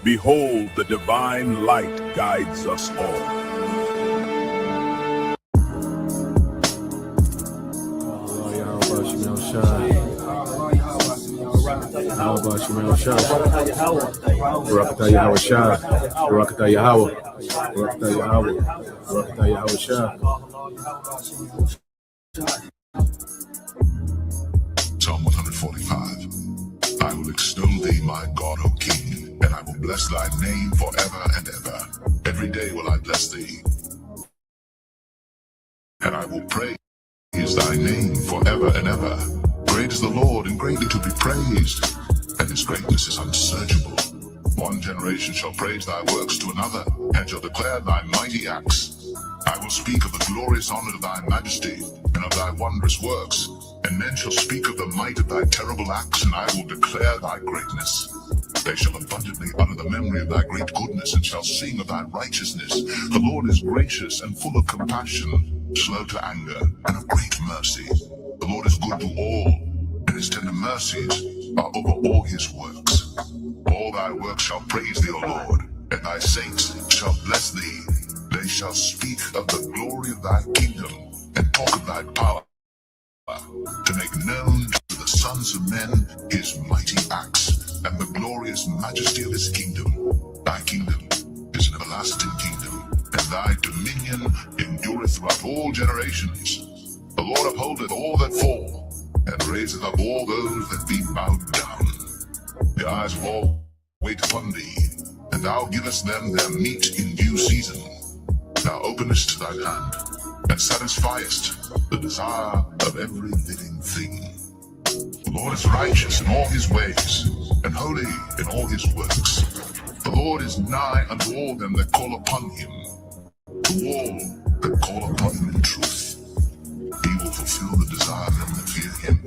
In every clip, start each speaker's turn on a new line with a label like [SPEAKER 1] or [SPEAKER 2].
[SPEAKER 1] Behold, the divine light guides us all.
[SPEAKER 2] Barakatah Yahweh Shah, Barakatah Yahweh, Barakatah Yahweh, Barakatah Yahweh Shah.
[SPEAKER 3] Psalm 145. I will extol thee, my God, O King, and I will bless thy name forever and ever. Every day will I bless thee, and I will praise thy name forever and ever. Great is the Lord, and greatly to be praised, and his greatness is unsearchable. One generation shall praise thy works to another, and shall declare thy mighty acts. I will speak of the glorious honor of thy majesty, and of thy wondrous works. And men shall speak of the might of thy terrible acts, and I will declare thy greatness. They shall abundantly utter the memory of thy great goodness, and shall sing of thy righteousness. The Lord is gracious and full of compassion, slow to anger, and of great mercy. The Lord is good to all, and his tender mercies are over all his works. All thy works shall praise thee, O Lord, and thy saints shall bless thee. They shall speak of the glory of thy kingdom, and talk of thy power, to make known to the sons of men his mighty acts, and the glorious majesty of his kingdom. Thy kingdom is an everlasting kingdom, and thy dominion endureth throughout all generations. The Lord upholdeth all that fall, and raiseth up all those that be bowed down. The eyes of all wait upon thee, and thou givest them their meat in due season. Thou openest thine hand, and satisfiest the desire of every living thing. The Lord is righteous in all his ways, and holy in all his works. The Lord is nigh unto all them that call upon him, to all that call upon him in truth. He will fulfill the desire of them that fear him.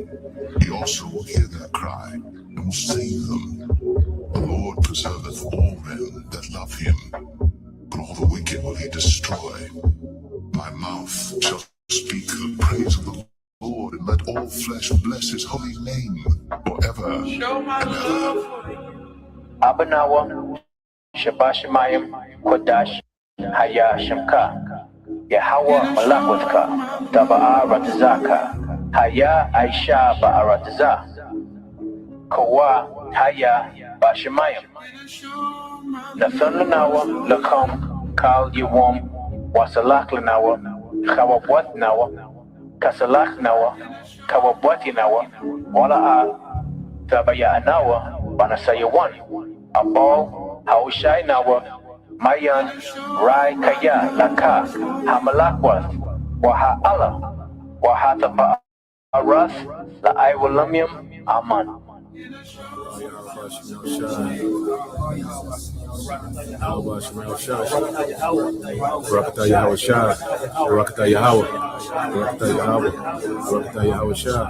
[SPEAKER 3] He also will hear their cry, and will save them. The Lord preserveth all them that love him, but all the wicked will he destroy. My mouth shall speak the praise of the Lord, and let all flesh bless his holy name forever. Show my love for you.
[SPEAKER 4] Abanawa, Shabashamayim, Kodash, Haya Shamka, Yahawa Malakwithka, Taba'a Ratazaka, Haya Aisha Ba'arataza, Kawa Haya Bashamayim, Nathananawa, Lakam, Kal Yawam, Wasalaklanawa, Kawabwat Nawa, Kasalak Nawa, Kawabwati Nawa, Wala'a, Tabaya Nawa, Banasayawan, Abal, Haushai Nawa, Mayan, Rai Kaya, Laka, Hamalakwath, Waha Allah, Wahataba Arath, La Iwalamium, Aman.
[SPEAKER 2] Barakatah Yahweh Shah, Barakatah Yahweh, Barakatah Yahweh, Barakatah Yahweh Shah.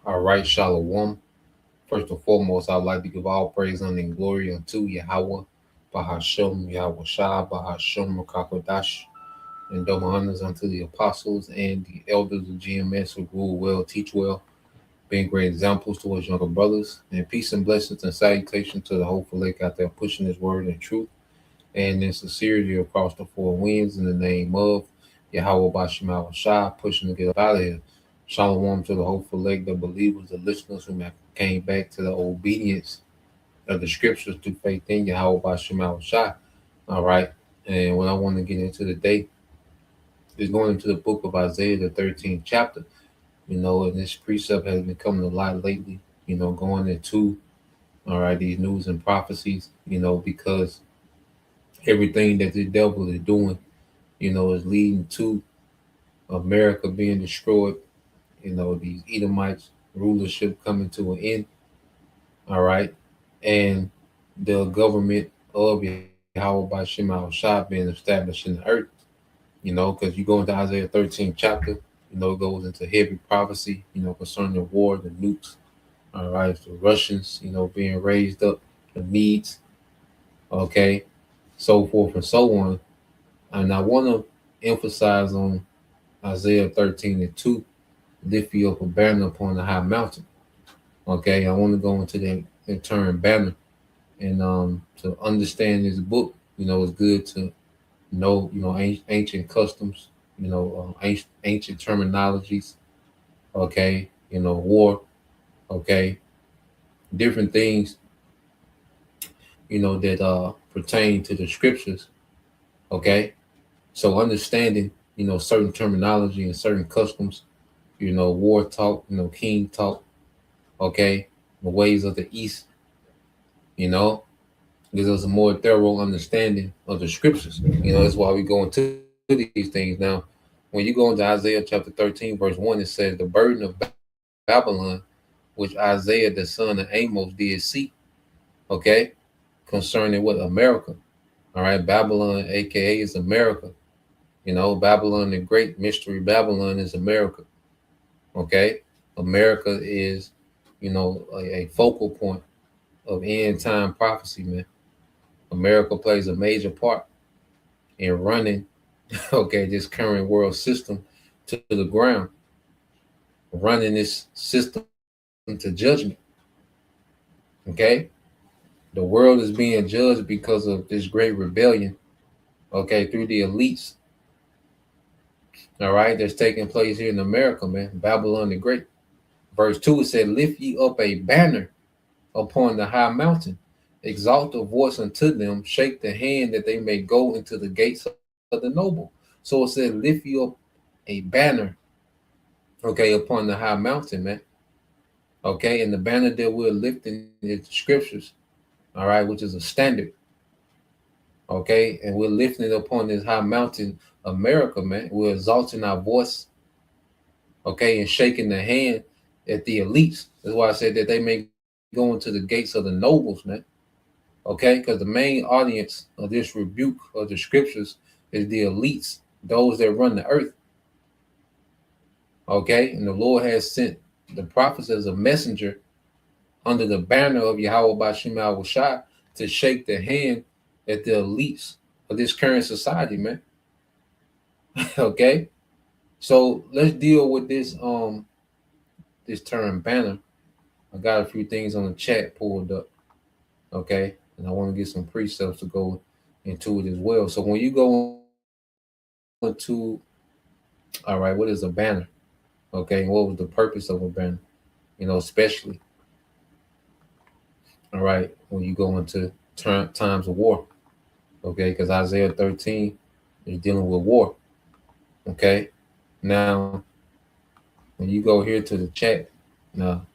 [SPEAKER 5] All right, Shalom. First and foremost, I'd like to give all praise and glory unto Yahweh, Bahashem, Yahweh Shah, Bahashem, Rakakodash, and double honors unto the apostles and the elders of GMS who rule well, teach well, being great examples towards younger brothers. And peace and blessings and salutation to the hopeful lake out there pushing his word and truth and in sincerity across the four winds in the name of Yahweh Bashem Shah, pushing to get up out of here. Shalom to the hopeful lake, the believers, the listeners who came back to the obedience of the scriptures through faith in Yahweh Bashem Shah. All right. And what I want to get into today is going into the book of Isaiah, the 13th chapter. You know, and this precept has been coming a lot lately, you know, going into, all right, these news and prophecies, you know, because everything that the devil is doing, you know, is leading to America being destroyed, you know, these Edomites rulership coming to an end, all right, and the government of Yahweh Bashem Al Shah being established in the earth, you know, because you go into Isaiah 13th chapter, you know, it goes into heavy prophecy, you know, concerning the war, the nukes, All right, the Russians, being raised up, the Medes, okay, so forth and so on. And I want to emphasize on Isaiah 13:2, lift you up a banner upon the high mountain. Okay, I want to go into the term banner, and to understand this book, it's good to know, ancient customs, ancient terminologies, okay, war, okay, different things, that pertain to the scriptures, okay. So understanding, certain terminology and certain customs, war talk, king talk, okay, the ways of the East, gives us a more thorough understanding of the scriptures. That's why we go into these things. Now, when you go into Isaiah chapter 13, verse 1, it says, the burden of Babylon, which Isaiah the son of Amos did see, okay, concerning what? America. All right, Babylon, aka is America. Babylon, the great mystery Babylon is America. Okay, America is, a focal point of end time prophecy, man. America plays a major part in running, okay, this current world system to the ground, running this system to judgment. Okay, the world is being judged because of this great rebellion, okay, through the elites. All right, that's taking place here in America, man. Babylon the Great. Verse 2, it said, lift ye up a banner upon the high mountain, exalt the voice unto them, shake the hand that they may go into the gates of the noble. So it said, lift you up a banner, okay, upon the high mountain, man. Okay, and the banner that we're lifting is the scriptures, all right, which is a standard. Okay, and we're lifting it upon this high mountain, America, man. We're exalting our voice, okay, and shaking the hand at the elites. That's why I said that they may go into the gates of the nobles, man. Okay, because the main audience of this rebuke of the scriptures is the elites, those that run the earth. Okay, and the Lord has sent the prophets as a messenger under the banner of Yahweh Bashim Al-Washai to shake the hand at the elites of this current society, man. Okay, so let's deal with this this term banner. I got a few things on the chat pulled up, okay, and I want to get some precepts to go into it as well. So when you go into, all right, what is a banner? Okay, what was the purpose of a banner? Especially, all right, when you go into times of war, okay, because Isaiah 13 is dealing with war. Okay, now when you go here to the chat, now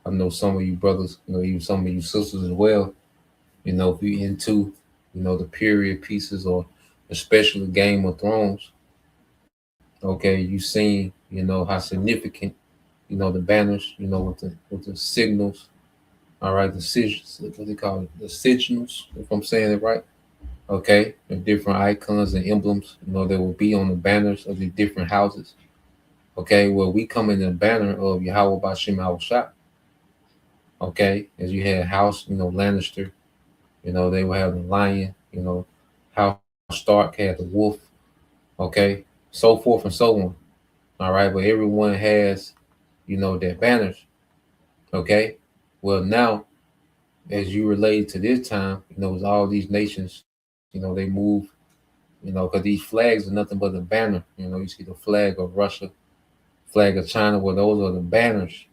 [SPEAKER 5] I know some of you brothers, even some of you sisters as well, if you're into, the period pieces or especially Game of Thrones, okay, you seen, how significant, the banners, with the signals, all right, the sigils, what they call it, the signals, if I'm saying it right. Okay, the different icons and emblems, that will be on the banners of the different houses. Okay, well, we come in the banner of Yahweh Bashim Al-Shah. Okay, as you had House, Lannister, they will have the lion, House Stark had the wolf. Okay, so forth and so on. All right, but everyone has, their banners. Okay, well, now, as you relate to this time, with all these nations, they move, because these flags are nothing but a banner. You see the flag of Russia, flag of China, well, those are the banners.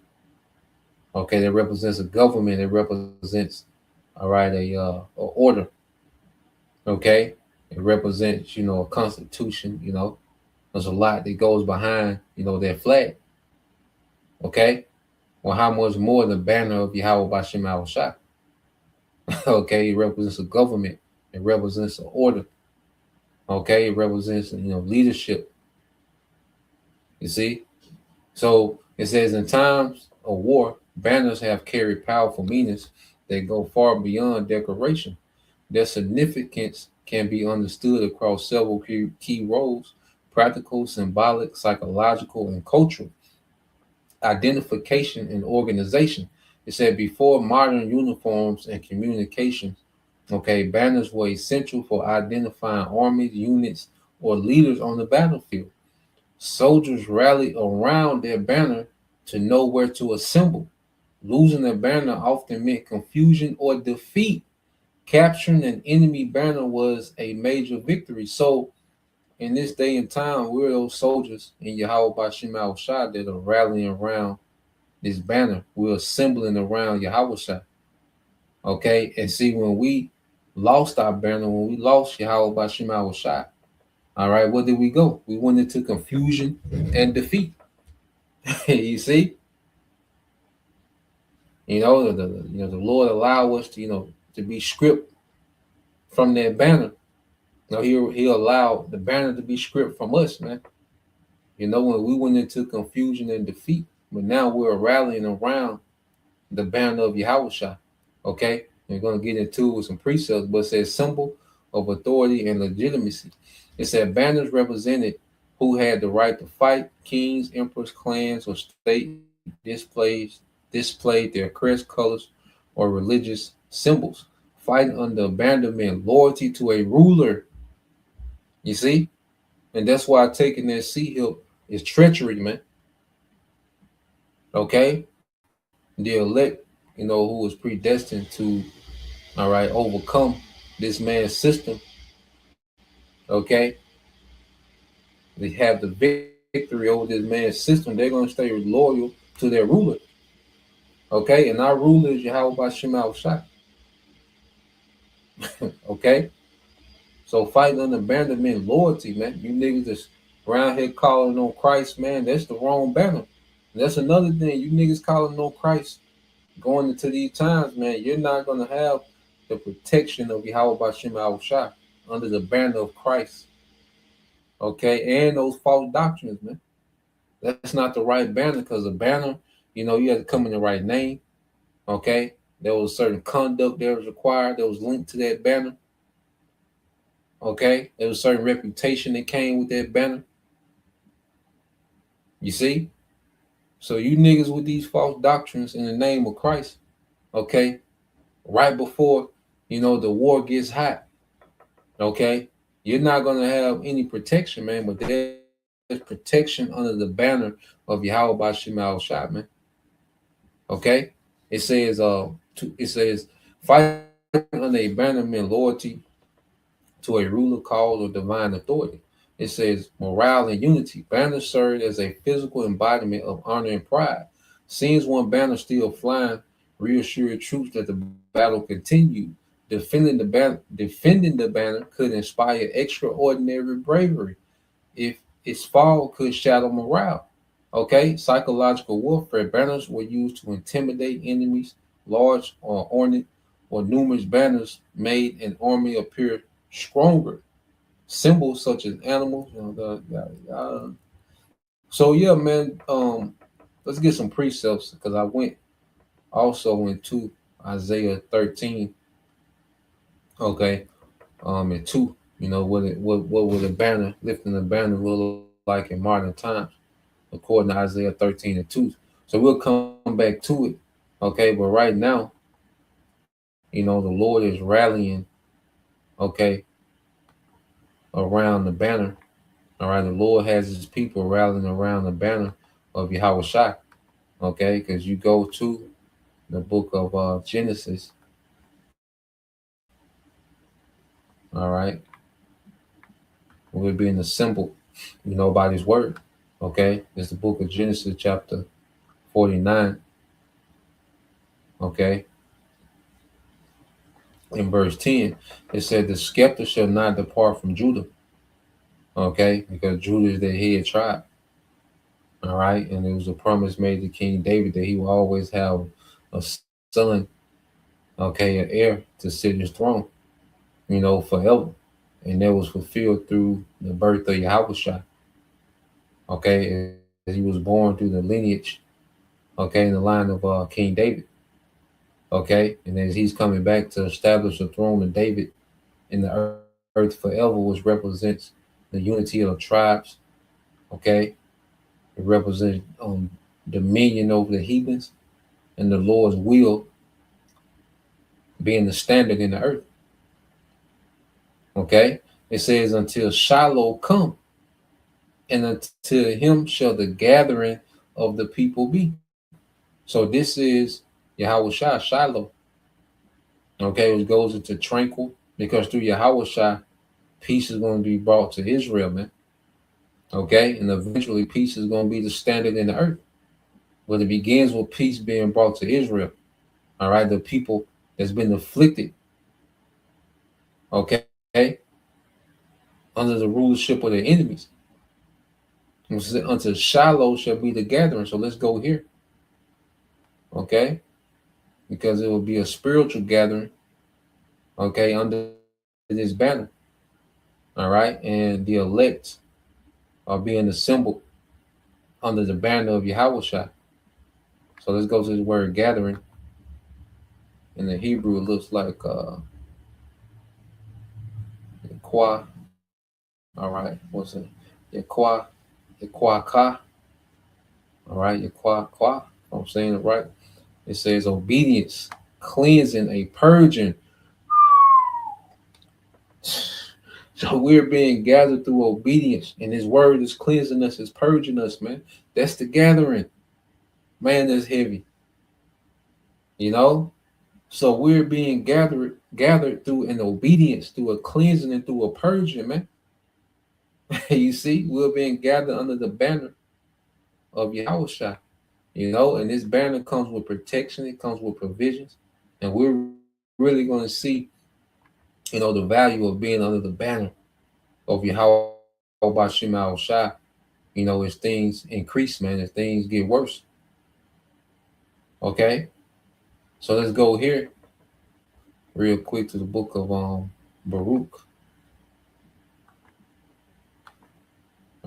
[SPEAKER 5] Okay, that represents a government. It represents, all right, a order. Okay, it represents, a constitution. There's a lot that goes behind, that flag. Okay, well, how much more the banner of Yahweh Bashim Al-Shah? Okay, it represents a government. It represents an order. Okay, it represents, leadership. You see? So it says, in times of war, banners have carried powerful meanings that go far beyond decoration. Their significance can be understood across several key roles: practical, symbolic, psychological, and cultural. identification and organization. It said before modern uniforms and communications, okay, banners were essential for identifying armies, units, or leaders on the battlefield. Soldiers rallied around their banner to know where to assemble. Losing a banner often meant confusion or defeat. Capturing an enemy banner was a major victory. So, in this day and time, we're those soldiers in Yahweh Bashim al Shah that are rallying around this banner. We're assembling around Yahweh Shah. Okay, and see, when we lost our banner, when we lost Yahweh Bashim al Shah, all right, where did we go? We went into confusion and defeat. You see, the Lord allowed us to to be stripped from that banner. He'll allow the banner to be stripped from us, man. When we went into confusion and defeat, but now we're rallying around the banner of Yahushua. Okay, we're going to get into it with some precepts, but it says symbol of authority and legitimacy. It said banners represented who had the right to fight. Kings, emperors, clans, or state displayed their crest colors or religious symbols. Fighting under a banner meant loyalty to a ruler. You see? And that's why taking that sea hill is treachery, man. Okay? The elect, who was predestined to, overcome this man's system. Okay? They have the victory over this man's system. They're going to stay loyal to their ruler. Okay? And our ruler is Yahweh Bashim al Shah. Okay? So fighting under banner meant loyalty, man. You niggas that's around here calling on Christ, man, that's the wrong banner. And that's another thing. You niggas calling on Christ going into these times, man, you're not going to have the protection of Yahweh Bashim al Shah under the banner of Christ. Okay? And those false doctrines, man. That's not the right banner, because the banner, you had to come in the right name. Okay? There was a certain conduct that was required that was linked to that banner. Okay, there was a certain reputation that came with that banner. You see? So you niggas with these false doctrines in the name of Christ, okay, right before, the war gets hot, okay, you're not going to have any protection, man, but there's protection under the banner of Yahweh Bashim al Shah, man. Okay? It says, fighting under a banner meant loyalty to a ruler, cause, or divine authority. It says morale and unity. Banners served as a physical embodiment of honor and pride. Seeing one banner still flying reassured troops that the battle continued. Defending the banner could inspire extraordinary bravery. If its fall could shatter morale. Okay, psychological warfare. Banners were used to intimidate enemies. Large or ornate or numerous banners made an army appear stronger. Symbols such as animals. So yeah, man. Let's get some precepts, because I went also into Isaiah 13. Okay, and 2. What would a banner lifting the banner look like in modern times, according to Isaiah 13 and 2. So we'll come back to it. Okay, but right now, the Lord is rallying. Okay, around the banner. All right, the Lord has his people rallying around the banner of Yahweh Shah. Okay, because you go to the book of Genesis. All right, we're being assembled, by his word. Okay, it's the book of Genesis, chapter 49. Okay. In verse 10, it said, the scepter shall not depart from Judah. Okay, because Judah is their head tribe. All right, and it was a promise made to King David that he will always have a son, okay, an heir to sit in his throne, forever. And that was fulfilled through the birth of Yahushua. Okay, he was born through the lineage, okay, in the line of King David. Okay, and as he's coming back to establish the throne of David in the earth forever, which represents the unity of the tribes. Okay, it represents dominion over the heathens, and the Lord's will being the standard in the earth. Okay? It says, until Shiloh come, and until him shall the gathering of the people be. So this is Yahweh Shai, Shiloh. Okay, it goes into tranquil, because through Yahweh Shai, peace is going to be brought to Israel, man. Okay, and eventually peace is going to be the standard in the earth. But it begins with peace being brought to Israel. All right, the people that's been afflicted. Okay, under the rulership of their enemies. Until Shiloh shall be the gathering. So let's go here. Okay, because it will be a spiritual gathering. Okay, under this banner. All right, and the elect are being assembled under the banner of Yahweh Shai. So let's go to the word gathering. In the Hebrew, it looks like Yaqua. All right, what's it? Yaqua Ka. All right, Yaqua. I'm saying it right. It says obedience, cleansing, a purging. So we're being gathered through obedience, and his word is cleansing us, is purging us, man. That's the gathering. Man, that's heavy. You know? So we're being gathered through an obedience, through a cleansing, and through a purging, man. You see, we're being gathered under the banner of Yahweh Shai. You know, and this banner comes with protection, it comes with provisions, and we're really going to see, you know, the value of being under the banner of Yahweh Bashim Shai, you know, as things increase, man, as things get worse. Okay, so let's go here real quick to the book of Baruch.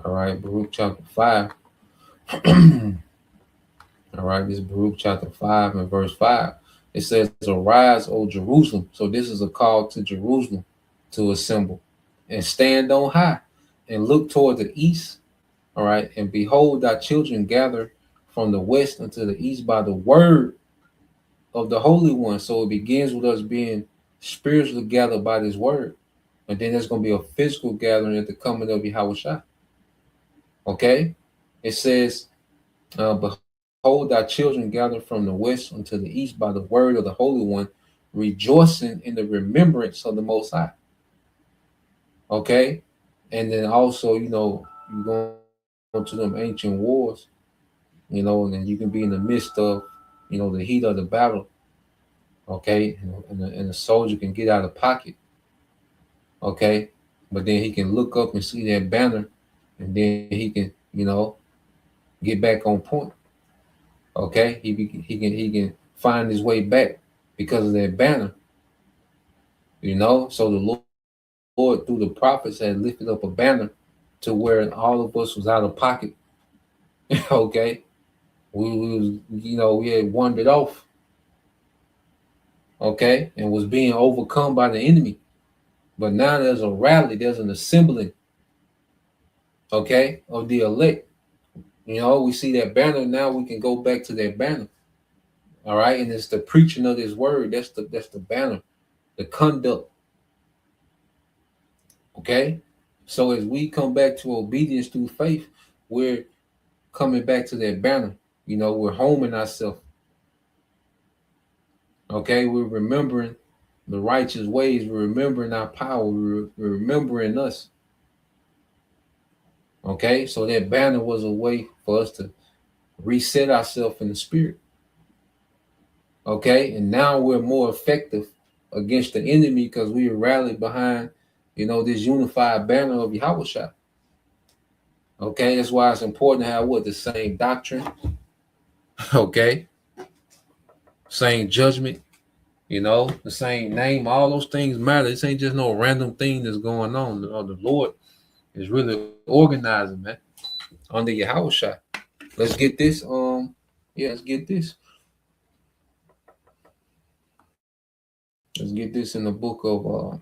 [SPEAKER 5] All right, Baruch chapter 5. All right, this is Baruch chapter 5 and verse 5. It says, arise, O Jerusalem. So this is a call to Jerusalem to assemble and stand on high and look toward the east. All right, and behold, thy children gather from the west unto the east by the word of the Holy One. So it begins with us being spiritually gathered by this word. And then there's going to be a physical gathering at the coming of Yahweh Shai. Okay, it says, behold, thy children gather from the west unto the east by the word of the Holy One, rejoicing in the remembrance of the Most High. Okay, and then also, you know, you go to them ancient wars, you know, and then you can be in the midst of, you know, the heat of the battle. Okay, and the soldier can get out of pocket. Okay, but then he can look up and see that banner, and then he can, you know, get back on point. Okay, he can find his way back because of that banner. You know, so the Lord through the prophets had lifted up a banner to where all of us was out of pocket. Okay, we was, you know, we had wandered off. Okay, and was being overcome by the enemy. But now there's a rally, there's an assembling, okay, of the elect. You know, we see that banner, now we can go back to that banner. All right, and it's the preaching of this word. That's the banner, the conduct. Okay, so as we come back to obedience through faith, we're coming back to that banner. You know, we're homing ourselves. Okay, we're remembering the righteous ways. We're remembering our power. We're remembering us. Okay, so that banner was a way for us to reset ourselves in the spirit. Okay, and now we're more effective against the enemy because we rallied behind, you know, this unified banner of Yahweh Shai. Okay, that's why it's important to have the same doctrine. Okay, same judgment, you know, the same name. All those things matter. This ain't just no random thing that's going on. The Lord is really organizing, man, under Yahweh Shai. Let's get this. Let's get this. Let's get this in the book of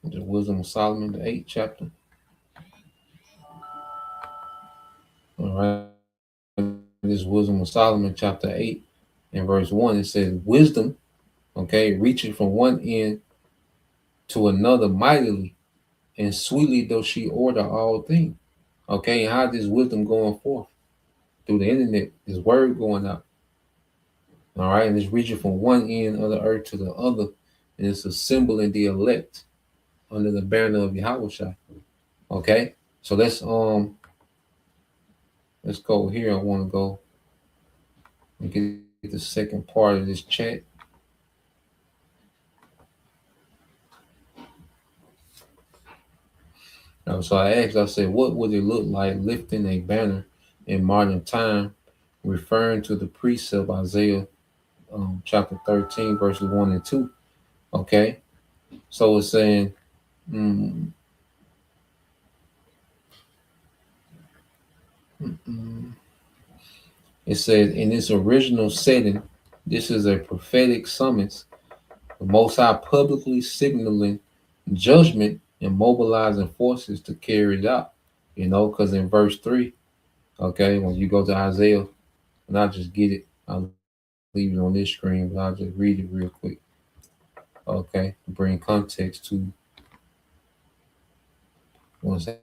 [SPEAKER 5] the Wisdom of Solomon, the 8th chapter. All right. This Wisdom of Solomon, chapter 8, and verse 1. It says, wisdom, okay, reaching from one end to another mightily, and sweetly does she order all things. Okay, and how this wisdom going forth? Through the internet, this word going out. All right, and it's reaching from one end of the earth to the other, and it's assembling the elect under the banner of Yahweh. Okay, so let's go here. I want to go and get the second part of this chat. So I asked, I said, what would it look like lifting a banner in modern time, referring to the precept Isaiah chapter 13, verses 1 and 2. Okay, so it's saying, it says, in its original setting, this is a prophetic summons, the Most High publicly signaling judgment and mobilizing forces to carry it out. Because in verse 3, okay, when you go to Isaiah, and I'll just get it, I'll leave it on this screen, but I'll just read it real quick. Okay, to bring context to one second.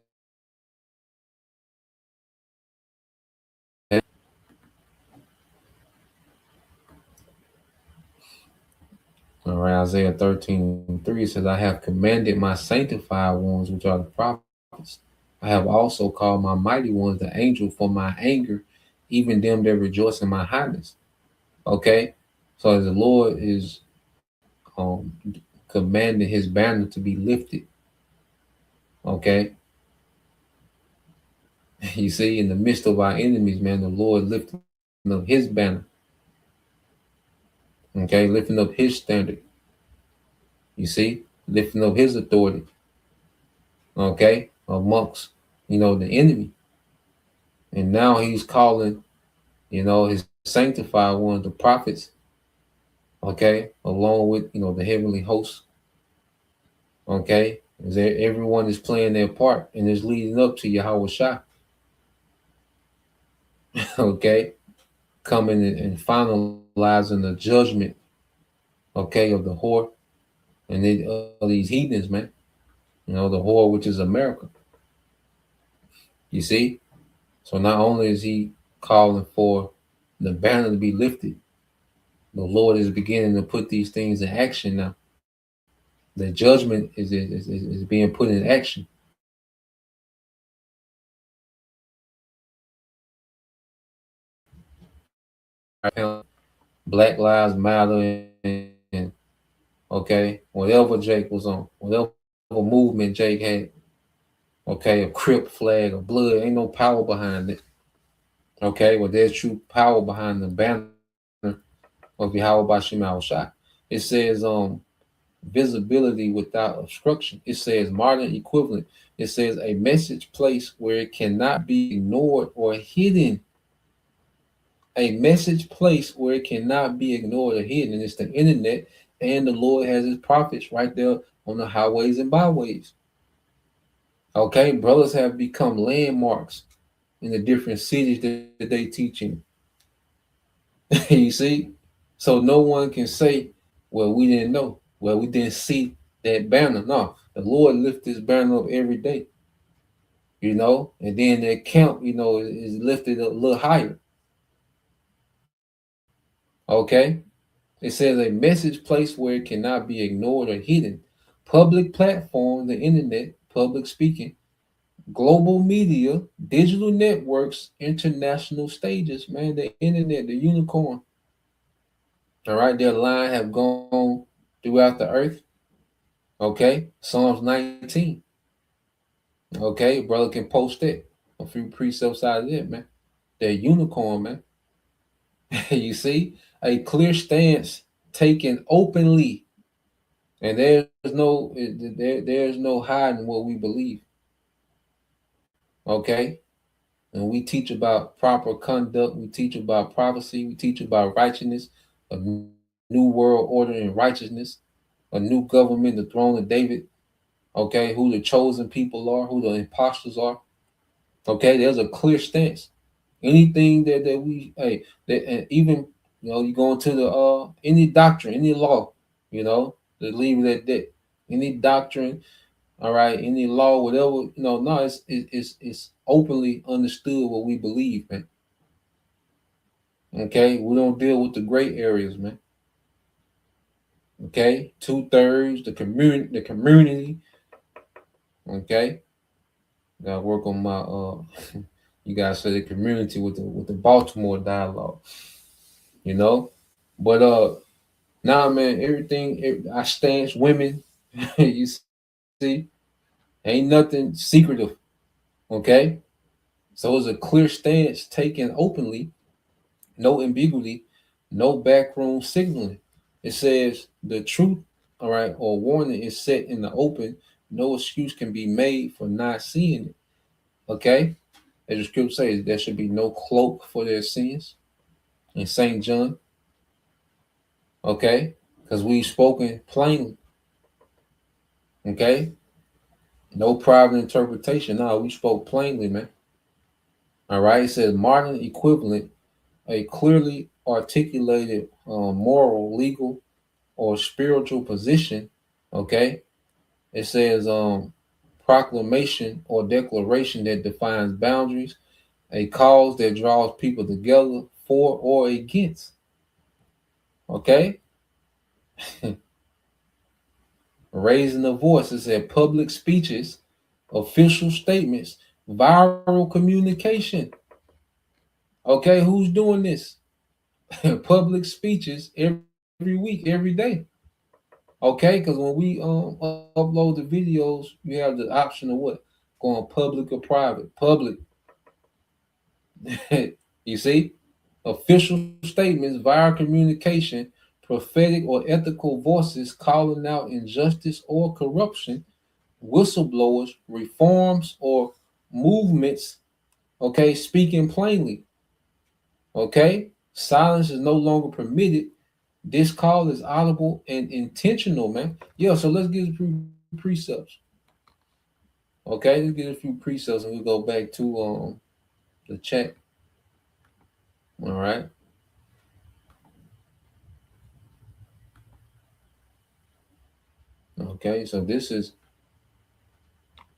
[SPEAKER 5] All right, Isaiah 13:3 says, I have commanded my sanctified ones, which are the prophets. I have also called my mighty ones the angel for my anger, even them that rejoice in my highness. Okay, so the Lord is commanding his banner to be lifted. Okay, you see, in the midst of our enemies, man, the Lord lifting up his banner. Okay, lifting up his standard. You see, lifting up his authority. Okay, amongst the enemy. And now he's calling, his sanctified ones, the prophets, okay, along with the heavenly hosts. Okay, everyone is playing their part and is leading up to Yahweh Shah. Okay, coming and finalizing the judgment, okay, of the whore and these heathens, man. The whore, which is America. You see? So not only is he calling for the banner to be lifted, the Lord is beginning to put these things in action now. The judgment is being put in action. Black Lives Matter and okay, whatever Jake was on, whatever movement Jake had, okay, a Crip flag, a blood, ain't no power behind it. Okay, well, there's true power behind the banner of Yahweh Bashim Al-Shah. It says visibility without obstruction. It says modern equivalent. It says a message place where it cannot be ignored or hidden. A message place where it cannot be ignored or hidden. And it's the internet, and the Lord has his prophets right there on the highways and byways. Okay, brothers have become landmarks in the different cities that they teach in. You see? So no one can say, well, we didn't know. Well, we didn't see that banner. No, the Lord lifts his banner up every day. And then the count, is lifted a little higher. Okay? It says a message place where it cannot be ignored or hidden. Public platform, the internet, public speaking, global media, digital networks, international stages, man, the internet, the unicorn. All right, their line have gone throughout the earth. Okay, Psalms 19. Okay, brother can post it. A few precepts out of it, man. They're unicorn, man. You see, a clear stance taken openly, and there's no hiding what we believe. Okay, and we teach about proper conduct. We teach about prophecy. We teach about righteousness, a new world order and righteousness, a new government, the throne of David. Okay, who the chosen people are, who the imposters are. Okay, there's a clear stance. Anything that we that, and even you go into the any doctrine, any law, to leave it at that. Any doctrine, all right, any law, whatever, no, it's openly understood what we believe, man. Okay, we don't deal with the gray areas, man. Okay, 2/3, the community. Okay, gotta work on my you guys say the community with the Baltimore dialogue, but nah, man, everything, I stance, women, you see, ain't nothing secretive. Okay, so it's a clear stance taken openly, no ambiguity, no backroom signaling. It says the truth, all right, or warning is set in the open. No excuse can be made for not seeing it. Okay, as the scripture says, there should be no cloak for their sins in St. John. Okay, because we've spoken plainly. Okay, no private interpretation. No, we spoke plainly, man. All right, it says modern equivalent, a clearly articulated moral, legal, or spiritual position. Okay, it says proclamation or declaration that defines boundaries, a cause that draws people together for or against. Okay, raising the voice, it said public speeches, official statements, viral communication. Okay, who's doing this? Public speeches every week, every day. Okay, because when we upload the videos, you have the option of what? Going public or private. Public. You see? Official statements, viral communication, prophetic or ethical voices calling out injustice or corruption, whistleblowers, reforms, or movements, okay, speaking plainly. Okay? Silence is no longer permitted. This call is audible and intentional, man. Yeah, so let's get a few precepts. Okay, let's get a few precepts and we'll go back to the chat. All right. Okay, so this is,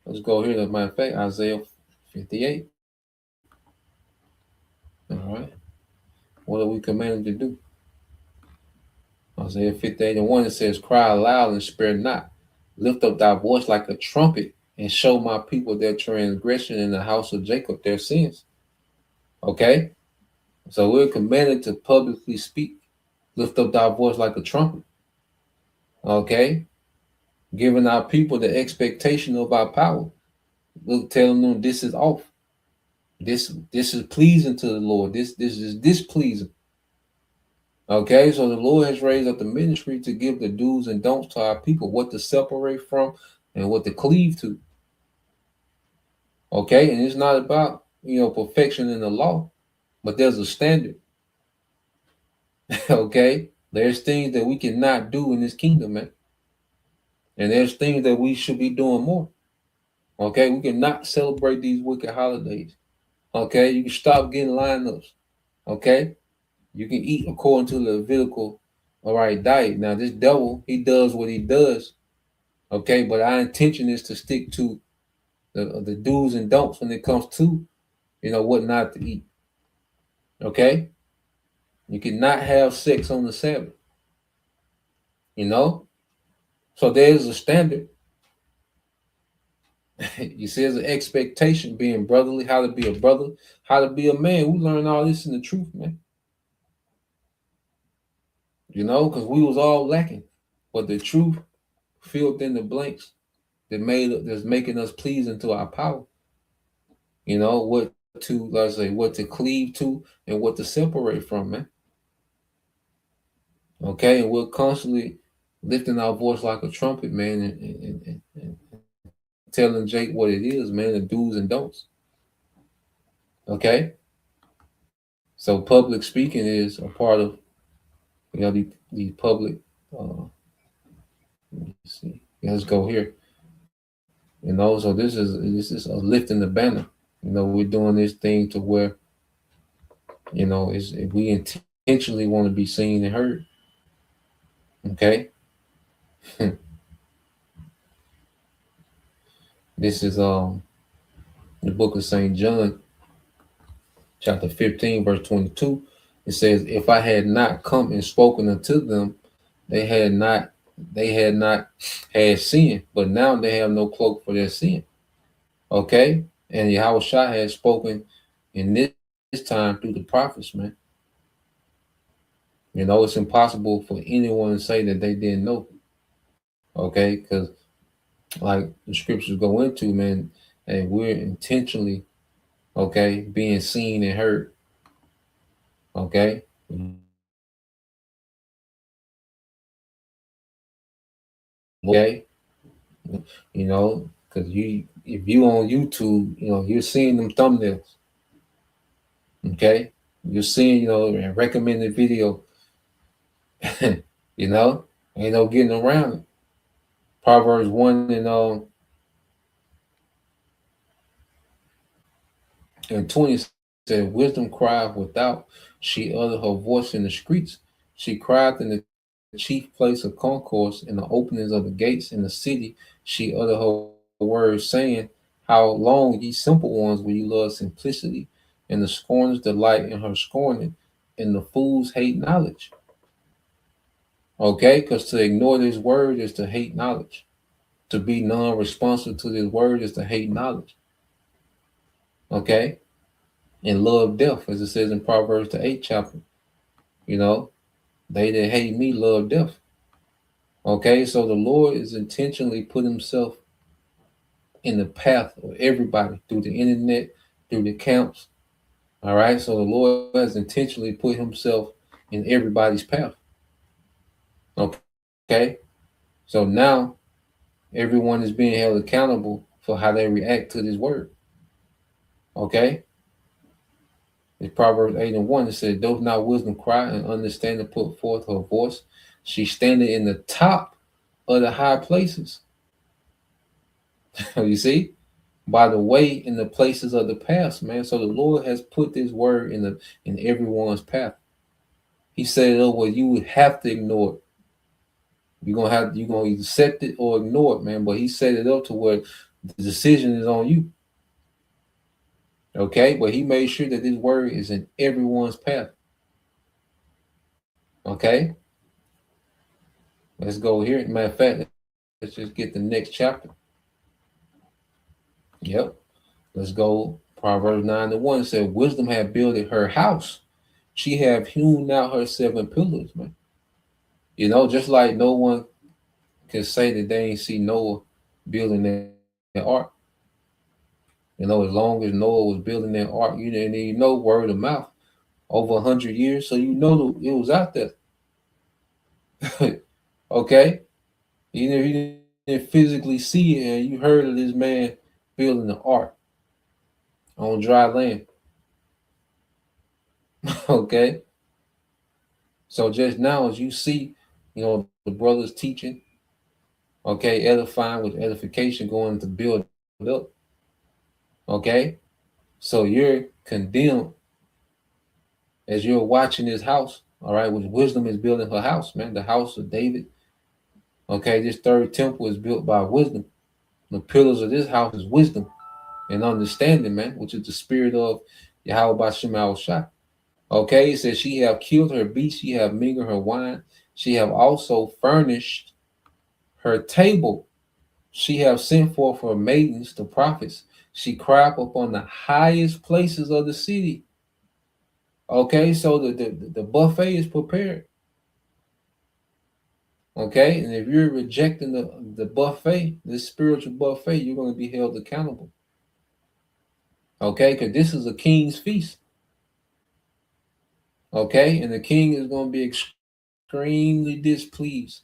[SPEAKER 5] let's go here. As a matter of fact, Isaiah 58. All right. What are we commanded to do? Isaiah 58:1, it says, cry aloud and spare not. Lift up thy voice like a trumpet and show my people their transgression in the house of Jacob their sins. Okay? So we're commanded to publicly speak. Lift up thy voice like a trumpet. Okay? Giving our people the expectation of our power. Look, telling them this is off. This is pleasing to the Lord. This is displeasing. Okay, so the Lord has raised up the ministry to give the do's and don'ts to our people, what to separate from and what to cleave to. Okay, and it's not about perfection in the law, but there's a standard. Okay, there's things that we cannot do in this kingdom, man, and there's things that we should be doing more. Okay, we cannot celebrate these wicked holidays. Okay, you can stop getting lineups. Okay, you can eat according to the Levitical, all right, diet. Now this devil, he does what he does. Okay, but our intention is to stick to the do's and don'ts when it comes to, what not to eat. Okay, you cannot have sex on the Sabbath. So there's a standard. You see, there's an expectation, being brotherly, how to be a brother, how to be a man. We learn all this in the truth, man. Because we was all lacking, but the truth filled in the blanks that's making us pleasing to our power. What to cleave to and what to separate from, man. Okay, and we're constantly lifting our voice like a trumpet, man, and telling Jake what it is, man, the do's and don'ts. Okay, so public speaking is a part of the public. Let me see. Let's go here. So this is a lifting the banner. We're doing this thing to where You know, is we intentionally want to be seen and heard. Okay. This is the book of St. John, chapter 15, verse 22. It says, if I had not come and spoken unto them, they had not had sin, but now they have no cloak for their sin. Okay? And Yahweh Shah has spoken in this time through the prophets, man. You know, it's impossible for anyone to say that they didn't know. Okay, because like the scriptures go into, man, and we're intentionally, okay, being seen and heard. Okay. Okay. You know, because if you on YouTube, you know, you're seeing them thumbnails. Okay. You're seeing, you know, a recommended video. You know, ain't no getting around it. Proverbs 1 and 20 said, wisdom cried without, she uttered her voice in the streets. She cried in the chief place of concourse, in the openings of the gates in the city. She uttered her words, saying, how long, ye simple ones, will you love simplicity? And the scorners delight in her scorning, and the fools hate knowledge. Okay, because to ignore this word is to hate knowledge. To be non-responsive to this word is to hate knowledge. Okay, and love death, as it says in Proverbs the 8th chapter. You know, they that hate me love death. Okay, so the Lord is intentionally put himself in the path of everybody through the internet, through the camps. All right, so the Lord has intentionally put himself in everybody's path. Okay, so now everyone is being held accountable for how they react to this word. Okay, in Proverbs 8 and 1, it said, doth not wisdom cry and understanding put forth her voice? She standeth in the top of the high places. You see? By the way, in the places of the past, man. So the Lord has put this word in everyone's path. He said, oh, well, you would have to ignore it. You're gonna either accept it or ignore it, man. But he set it up to where the decision is on you. Okay, but he made sure that this word is in everyone's path. Okay, let's go here. Matter of fact, let's just get the next chapter. Yep, let's go. Proverbs 9 and 1 said, wisdom had builded her house. She have hewn out her 7 pillars, man. You know, just like no one can say that they ain't see Noah building that ark. You know, as long as Noah was building that ark, you didn't need no word of mouth over 100 years, so you know it was out there. Okay, even if you didn't physically see it, and you heard of this man building the ark on dry land. Okay, so just now, as you see, you know, the brothers teaching, okay, edifying with edification, going to build up. Okay, so you're condemned as you're watching this house, all right, which wisdom is building her house, man, the house of David. Okay, this third temple is built by wisdom. The pillars of this house is wisdom and understanding, man, which is the spirit of Yahweh Bashem Shah. Okay, it says she have killed her beast, she have mingled her wine, she have also furnished her table. She have sent forth her maidens, the prophets. She cried upon the highest places of the city. Okay, so the buffet is prepared. Okay, and if you're rejecting the buffet, this spiritual buffet, you're going to be held accountable. Okay, because this is a king's feast. Okay, and the king is going to be extremely displeased.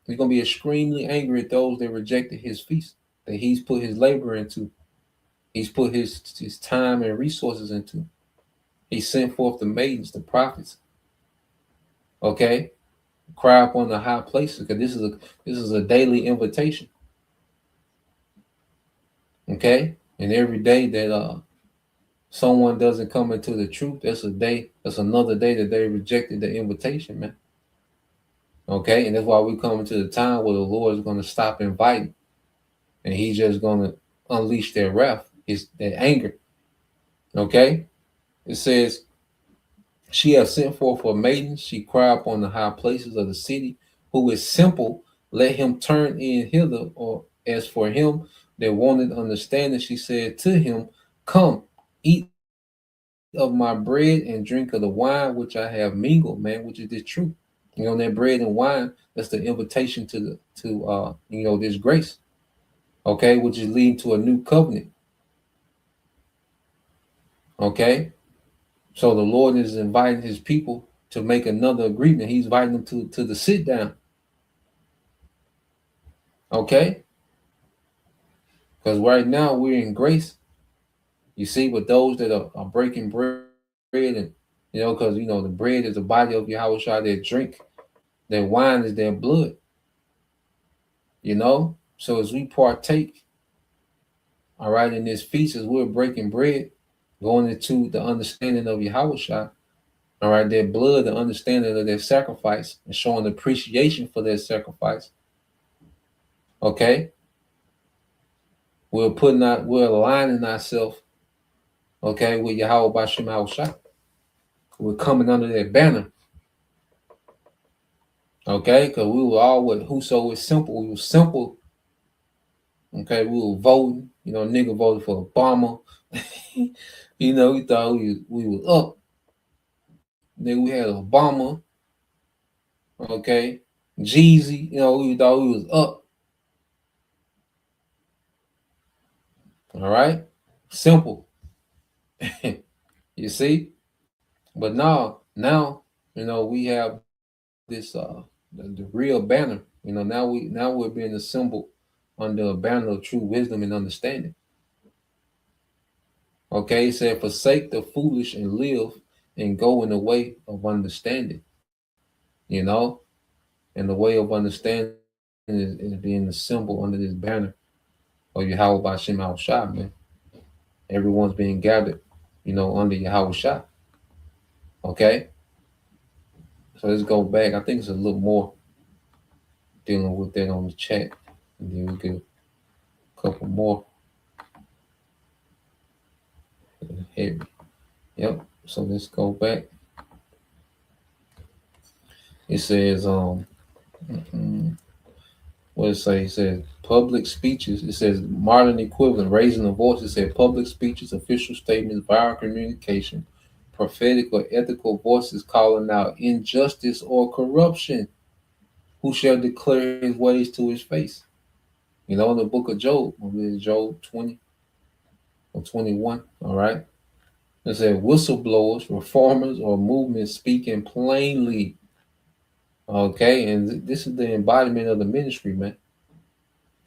[SPEAKER 5] He's going to be extremely angry at those that rejected his feast, that he's put his labor into. He's put his time and resources into. He sent forth the maidens, the prophets. Okay, cry up on the high places, because this is a daily invitation. Okay, and every day that someone doesn't come into the truth, that's another day that they rejected the invitation, man. Okay, and that's why we come into the time where the Lord is going to stop inviting, and He's just going to unleash their wrath, their anger. Okay, it says, "She hath sent forth her maidens; she cry upon the high places of the city. Who is simple, let him turn in hither. Or as for him that wanted understanding, she said to him, Come, eat of my bread and drink of the wine which I have mingled," man, which is the truth. You know, that bread and wine, that's the invitation to this grace, okay, which is leading to a new covenant. Okay. So the Lord is inviting his people to make another agreement. He's inviting them to the sit down. Okay. Because right now we're in grace. You see, with those that are breaking bread, and because the bread is the body of Yahushua, their drink, their wine is their blood. So as we partake, all right, in this feast, as we're breaking bread, going into the understanding of Yahushua, all right, their blood, the understanding of their sacrifice, and showing appreciation for their sacrifice. Okay, we're aligning ourselves, okay, with Yahweh Bashem Yahushua. We're coming under that banner. Okay, because we were all what whoso is simple. We were simple. Okay, we were voting. Nigga voted for Obama. We thought we was up. Then we had Obama. Okay, Jeezy. We thought we was up. All right, simple. You see, but now we have this the real banner. Now we're being assembled under a banner of true wisdom and understanding. Okay, it said, "Forsake the foolish and live, and go in the way of understanding." And the way of understanding is being assembled under this banner of Yahweh Bashem Yahushua, man. Everyone's being gathered, under Yahushua. Okay? So let's go back. I think it's a little more dealing with that on the chat. And then we get a couple more. Heavy. Yep. So let's go back. It says, what it say? It says public speeches. It says modern equivalent, raising the voice. It says public speeches, official statements, viral communication, prophetic or ethical voices calling out injustice or corruption. Who shall declare his ways to his face? In the book of Job, Job 20 or 21. All right. It says whistleblowers, reformers, or movements speaking plainly. Okay, and this is the embodiment of the ministry, man.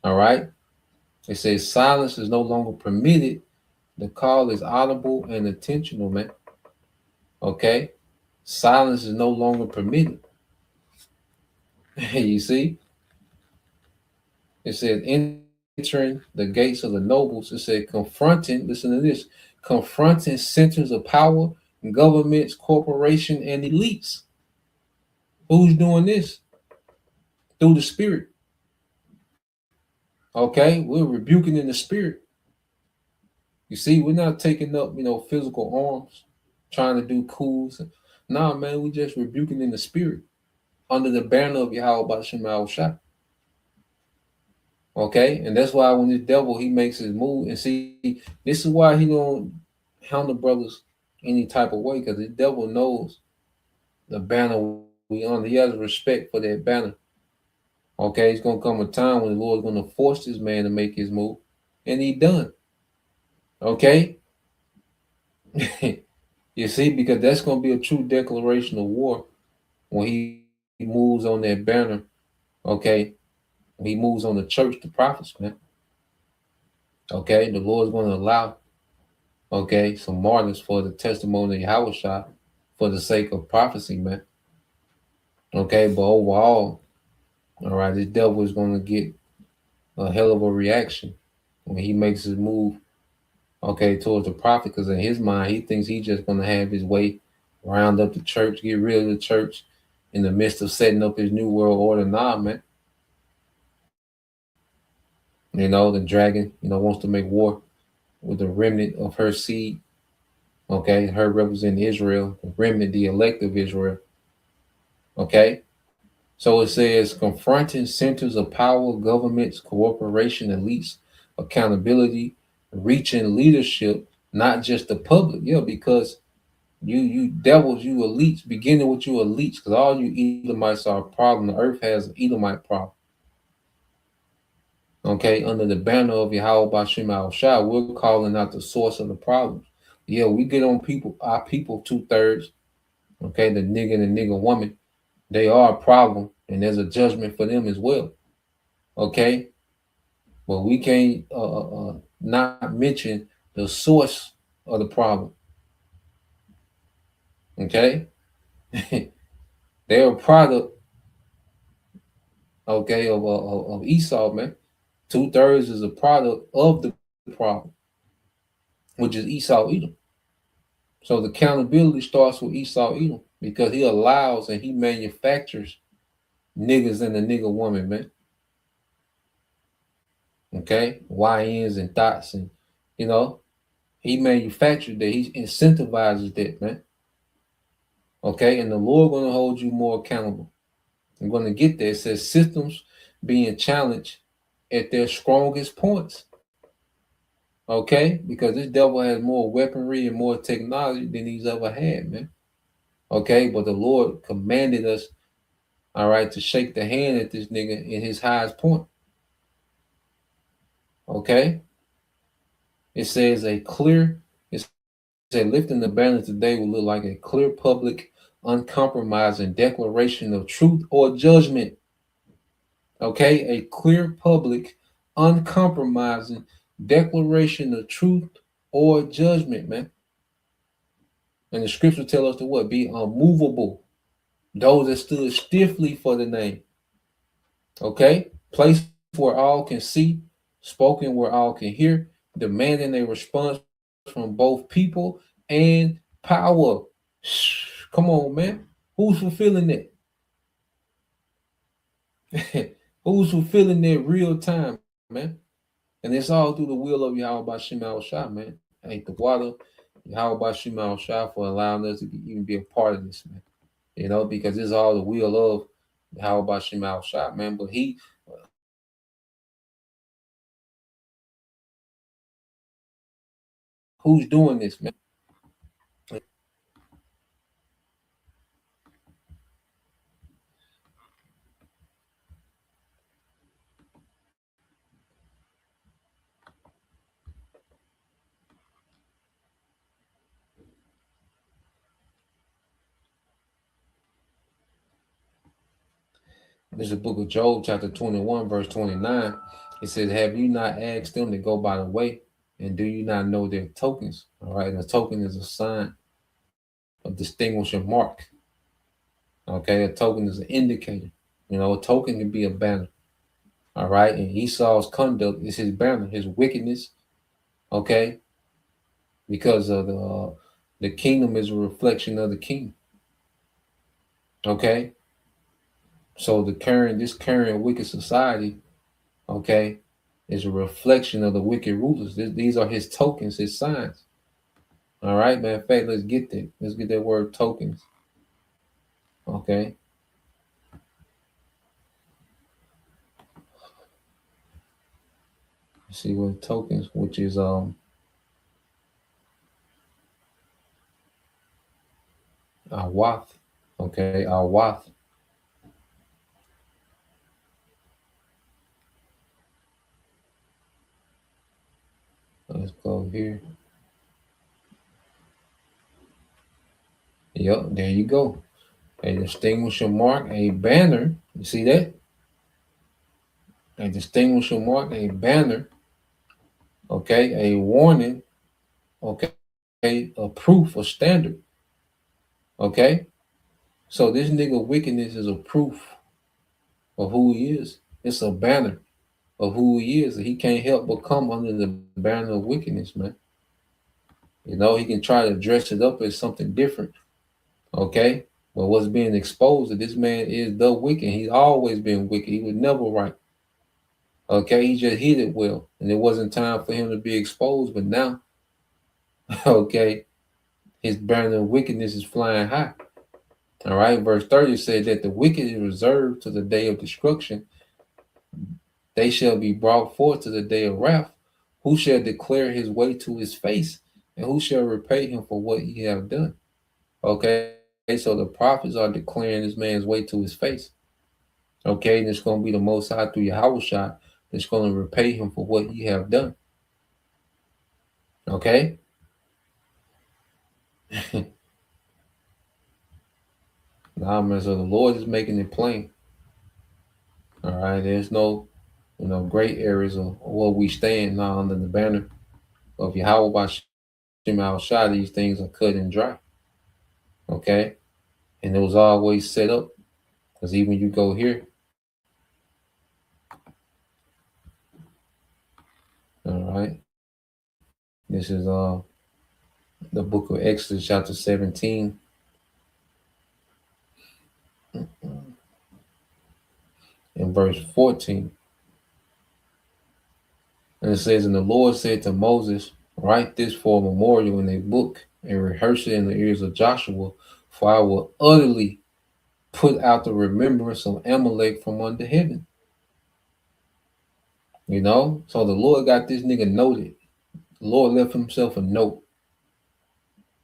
[SPEAKER 5] All right. It says silence is no longer permitted. The call is audible and intentional, man. Okay. Silence is no longer permitted. You see? It says entering the gates of the nobles. It said confronting, listen to this, confronting centers of power, governments, corporation, and elites. Who's doing this? Through the Spirit. Okay, we're rebuking in the Spirit. You see, we're not taking up, physical arms, trying to do coups. Nah, man, we just rebuking in the Spirit under the banner of Yahweh Bashem Yahushua. Okay, and that's why when the devil, he makes his move, and see, this is why he don't handle brothers any type of way, because the devil knows the banner we under. He has respect for that banner. Okay, it's gonna come a time when the Lord's gonna force this man to make his move, and he done. Okay, you see, because that's gonna be a true declaration of war when he moves on that banner. Okay, when he moves on the church, the prophets, man. Okay, the Lord's gonna allow, some martyrs for the testimony of Yahushua for the sake of prophecy, man. Okay, but overall, all right, the devil is going to get a hell of a reaction when he makes his move, okay, towards the prophet, because in his mind, he thinks he's just going to have his way, round up the church, get rid of the church in the midst of setting up his new world order. Nah, man. You know, the dragon, wants to make war with the remnant of her seed. Okay, her representing Israel, the remnant, the elect of Israel. Okay, so it says confronting centers of power, governments, cooperation, elites, accountability, reaching leadership, not just the public. Yeah, because you devils, you elites, beginning with you elites, because all you Edomites are a problem. The earth has an Edomite problem. Okay, under the banner of Yahweh Bashim Al Shah, we're calling out the source of the problems. Yeah, we get on our people 2/3. Okay, the nigga and the nigga woman, they are a problem, and there's a judgment for them as well. Okay, but we can't not mention the source of the problem. Okay, they're a product, okay, of Esau, man. 2/3 is a product of the problem, which is Esau Edom. So the accountability starts with Esau Edom because he allows and he manufactures niggas and the nigga woman, man. Okay, YNs and thoughts, and he manufactured that. He incentivizes that, man. Okay, and the Lord going to hold you more accountable. I'm going to get there. It says systems being challenged at their strongest points. Okay, because this devil has more weaponry and more technology than he's ever had, man. Okay, but the Lord commanded us, all right, to shake the hand at this nigga in his highest point. Okay, it says it said lifting the banner today will look like a clear, public, uncompromising declaration of truth or judgment. Okay, a clear, public, uncompromising declaration of truth or judgment, man. And the scripture tell us to what? Be unmovable. Those that stood stiffly for the name. Okay, place where all can see, spoken where all can hear, demanding a response from both people and power. Come on, man. Who's fulfilling that? Who's fulfilling that real time, man? And it's all through the will of Yahweh Bashim Al Shah, man. Ain't the water, Yahweh Bashim Al Shah for allowing us to even be a part of this, man. Because it's all the will of Yahweh Bashim Al Shah, man. But who's doing this, man? This is the book of Job, chapter 21, verse 29. It says, have you not asked them to go by the way? And do you not know their tokens? All right. And a token is a sign, a distinguishing mark. Okay. A token is an indicator. A token can be a banner. All right. And Esau's conduct is his banner, his wickedness. Okay. Because of the kingdom is a reflection of the king. Okay. So this current wicked society, okay, is a reflection of the wicked rulers. These are his tokens, his signs. All right, man. In fact, let's get that. Let's get that word tokens. Okay. Let's see what tokens, which is Awath. Okay, Awath. Let's go here. Yep, there you go. A distinguishing mark, a banner. You see that? A distinguishing mark, a banner. Okay, a warning. Okay, a proof, a standard. Okay, so this nigga wickedness is a proof of who he is. It's a banner of who he is. He can't help but come under the banner of wickedness, man. You know, he can try to dress it up as something different. Okay. But what's being exposed that this man is the wicked. He's always been wicked. He was never right. Okay. He just hid it well. And it wasn't time for him to be exposed. But now, okay, his banner of wickedness is flying high. All right. Verse 30 said that the wicked is reserved to the day of destruction. They shall be brought forth to the day of wrath. Who shall declare his way to his face? And who shall repay him for what he have done? Okay. So the prophets are declaring this man's way to his face. Okay. And it's going to be the Most High through Yahushua that's going to repay him for what he have done. Okay. Now, man, so the Lord is making it plain. All right. There's no, gray areas of where we stand now under the banner of Yahweh Bashim Al-Shah. These things are cut and dry. Okay. And it was always set up. Because even you go here. All right. This is the book of Exodus, chapter 17. In verse 14. And it says, and the Lord said to Moses, write this for a memorial in a book and rehearse it in the ears of Joshua, for I will utterly put out the remembrance of Amalek from under heaven. You know, so the Lord got this nigga noted. The Lord left himself a note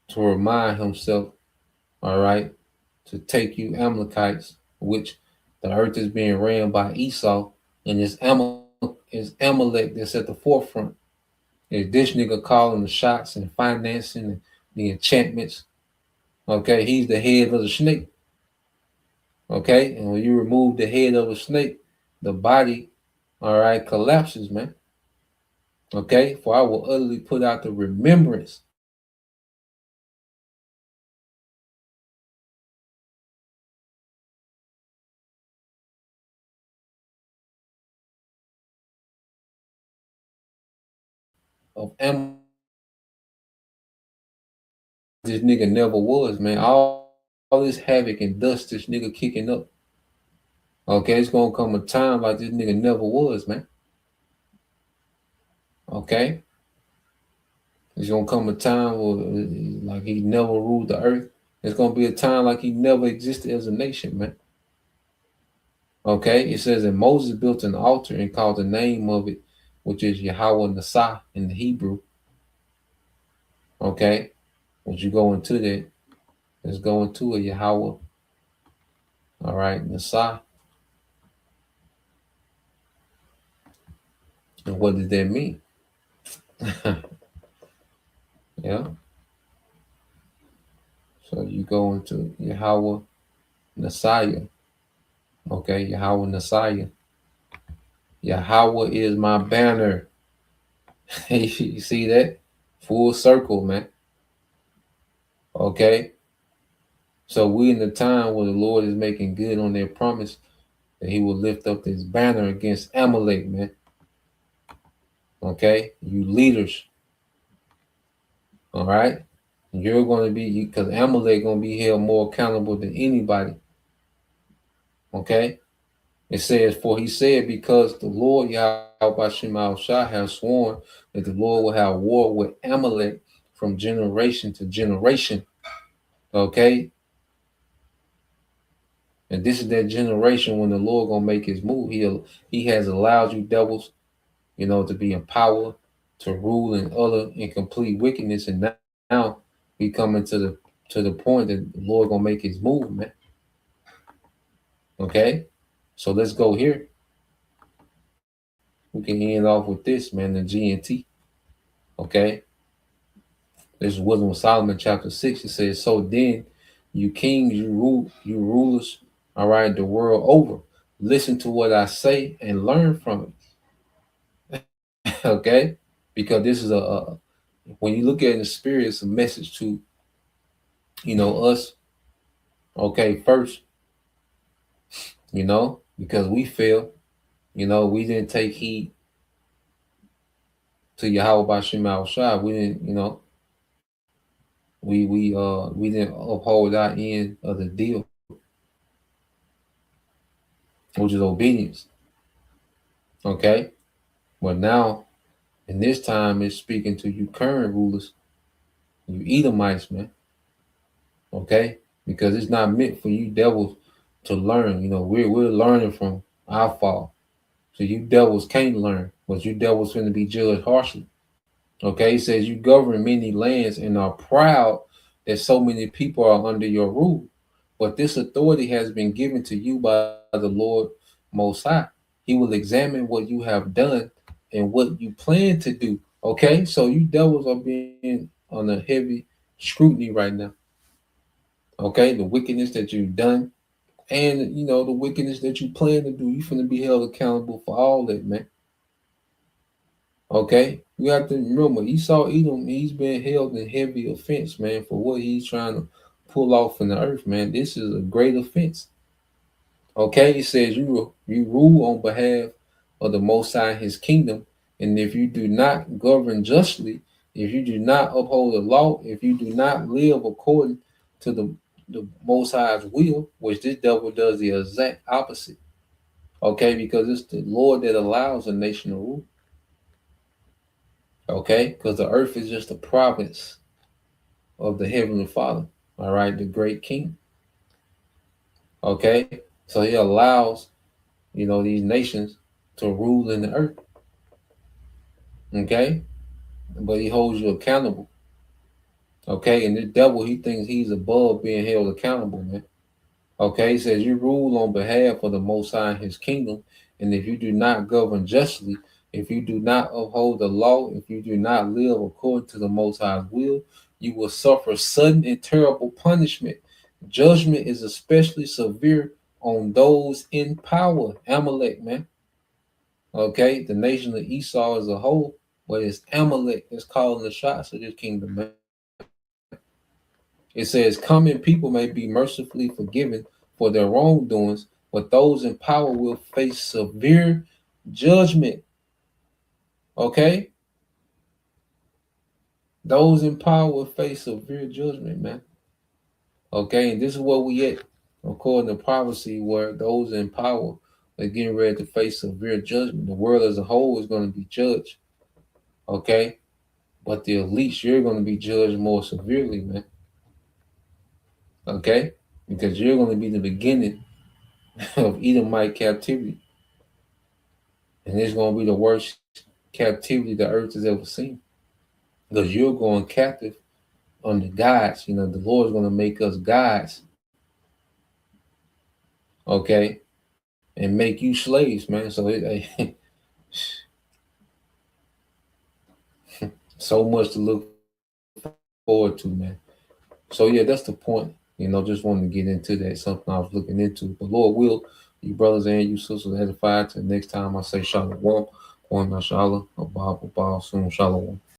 [SPEAKER 5] to remind himself, all right, to take you Amalekites, which the earth is being ran by Esau, and it's Amalek that's at the forefront. Is this nigga calling the shots and financing and the enchantments. Okay, he's the head of the snake. Okay, and when you remove the head of a snake, the body, all right, collapses, man. Okay, for I will utterly put out the remembrance of Amalek. This nigga never was, man. All this havoc and dust this nigga kicking up. Okay, it's gonna come a time like this nigga never was, man. Okay, it's gonna come a time where like he never ruled the earth. It's gonna be a time like he never existed as a nation, man. Okay, it says that Moses built an altar and called the name of it, which is Yahweh Nasah in the Hebrew. Okay, once you go into that, let's go into it, Yahweh. All right, Nasah. And what does that mean? Yeah. So you go into Yahweh Nasaya. Okay, Yahweh Nasaya. Yahweh is my banner. You see that? Full circle, man. Okay. So we in the time where the Lord is making good on their promise that he will lift up this banner against Amalek, man. Okay, you leaders. All right. You're going to be, because Amalek going to be held more accountable than anybody. Okay. It says, for he said, because the Lord Yahweh Shema Shah has sworn that the Lord will have war with Amalek from generation to generation. Okay. And this is that generation when the Lord gonna make his move. He has allowed you devils, to be in power, to rule in utter and complete wickedness. And now we coming to the point that the Lord gonna make his move, man. Okay, so let's go here. We can end off with this, man. The GNT. Okay, this is Wisdom of Solomon, chapter 6. It says, "So then, you kings, you rulers, all right, the world over, listen to what I say and learn from it." Okay, because this is when you look at it in the spirit, it's a message to us. Okay, first, because we fail, we didn't take heed to Yahweh Bashim Al Shah. We didn't, we didn't uphold our end of the deal, which is obedience. Okay, but now in this time, it's speaking to you current rulers, you Edomites, man. Okay, because it's not meant for you devils to learn. You know, we're learning from our fall, so you devils can't learn, but you devils going to be judged harshly. Okay, it says you govern many lands and are proud that so many people are under your rule. But this authority has been given to you by the Lord Most High. He will examine what you have done and what you plan to do. Okay, so you devils are being on a heavy scrutiny right now. Okay, the wickedness that you've done and the wickedness that you plan to do, you're going to be held accountable for all that, man. Okay, you have to remember Esau Edom, he's been held in heavy offense, man, for what he's trying to pull off in the earth, man. This is a great offense. Okay, it says you rule on behalf of the Most High, His kingdom, and if you do not govern justly, if you do not uphold the law, if you do not live according to the Most High's will, which this devil does the exact opposite. Okay, because it's the Lord that allows a nation to rule. Okay, because the earth is just a province of the Heavenly Father, all right, the great King. Okay, so he allows, these nations to rule in the earth. Okay, but he holds you accountable. Okay, and the devil, he thinks he's above being held accountable, man. Okay, he says you rule on behalf of the Most High, His kingdom, and if you do not govern justly, if you do not uphold the law, if you do not live according to the Most High's will, you will suffer sudden and terrible punishment. Judgment is especially severe on those in power. Amalek, man. Okay, the nation of Esau as a whole, but it's Amalek that's calling the shots of this kingdom, man. It says, common people may be mercifully forgiven for their wrongdoings, but those in power will face severe judgment. Okay? Those in power will face severe judgment, man. Okay, and this is where we at, according to prophecy, where those in power are getting ready to face severe judgment. The world as a whole is going to be judged. Okay? But the elites, you're going to be judged more severely, man. Okay? Because you're going to be the beginning of Edomite captivity. And it's going to be the worst captivity the earth has ever seen. Because you're going captive under gods. The Lord's going to make us gods. Okay? And make you slaves, man. So so much to look forward to, man. So yeah, that's the point. Just wanted to get into that. Something I was looking into. But Lord will, you brothers and you sisters edified. Till next time I say shalom. One mashallah, a Bible, soon shalom.